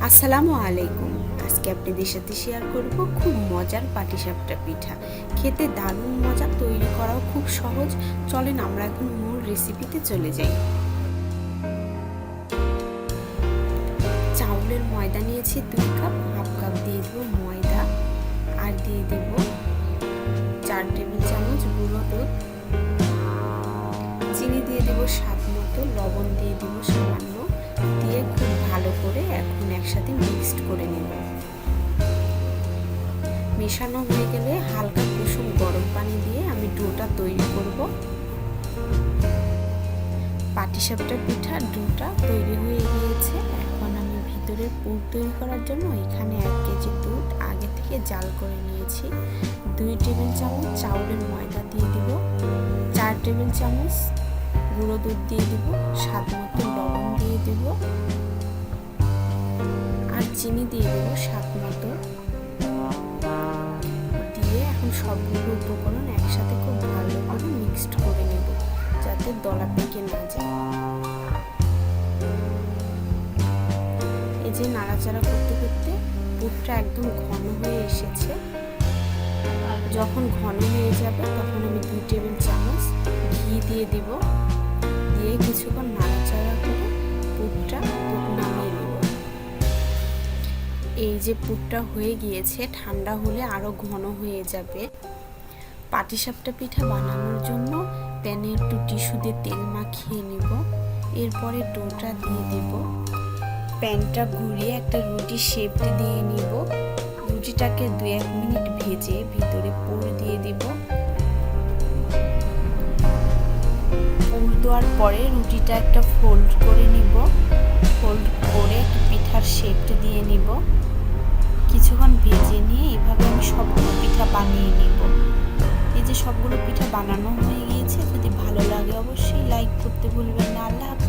আসসালামু আলাইকুম। আজকে আপনাদের সাথে শেয়ার করব খুব মজার পাটিসাপটা পিঠা। খেতে দারুণ মজা, তৈরি করাও খুব সহজ। চলেন আমরা এখন মূল রেসিপিতে চলে যাই। চাউলের ময়দা নিয়েছি 2 কাপ, হাফ কাপ দিয়ে দেব ময়দা, আর দিয়ে দেব 4 টেবিল চামচ গুঁড়ো দুধ, চিনি দিয়ে দেব স্বাদ মতো, লবণ দিয়ে দেব সামান্য, দিয়ে খুব ভালো করে এখন একসাথে মিক্সড করে নেব। মেশানো হয়ে গেলে হালকা কুসুম গরম পানি দিয়ে আমি ডোটা তৈরি করব। পাটিসাপটা পিঠার ডোটা তৈরি হয়ে গিয়েছে। এখন আমি ভিতরের পুর তৈরি করার জন্য এখানে 1 কেজি দুধ আগে থেকে জাল করে নিয়েছি। 2 টেবিল চামচ চাউলের ময়দা দিয়ে দিব, 4 টেবিল চামচ গুঁড়ো দুধ দিয়ে দিব, স্বাদ মতো লবণ দিয়ে দেব, আর চিনি দিয়ে দেব স্বাদ মতো। দিয়ে এখন সবগুলো উপকরণ একসাথে খুব ভালো করে মিক্সড করে নেব, যাতে দলা পেকে না যায়। এই যে নাড়াচাড়া করতে করতে পুরটা একদম ঘন হয়ে এসেছে। যখন ঘন হয়ে যাবে তখন আমি 2 টেবিল চামচ ঘি দিয়ে দিব, দিয়ে কিছুক্ষণ নাড়াচাড়া করে পুরটা নামিয়ে নেব। এই যে পুরটা হয়ে গিয়েছে, ঠান্ডা হলে আরো ঘন হয়ে যাবে। পাটিসাপটা পিঠা বানানোর জন্য প্যানে একটু টিস্যু দিয়ে তেল মাখিয়ে নিব। এরপরে ডোটা দিয়ে দেব, প্যানটা ঘুরিয়ে একটা রুটি শেপ দিয়ে নিব। রুটিটাকে 2-1 মিনিট ভেজে ভিতরে পুর দিয়ে দিব। পুর দেওয়ার পরে রুটিটা একটা ফোল্ড করে নিব। ফোল্ড করে পিঠার শেপ দিয়ে নিব। কিছুক্ষণ ভেজে নিয়ে এভাবে আমি সবগুলো পিঠা বানিয়ে নিব। এই যে সবগুলো পিঠা বানানো হয়ে গিয়েছে। যদি ভালো লাগে অবশ্যই লাইক করতে ভুলবেন না। আল্লাহ হাফেজ।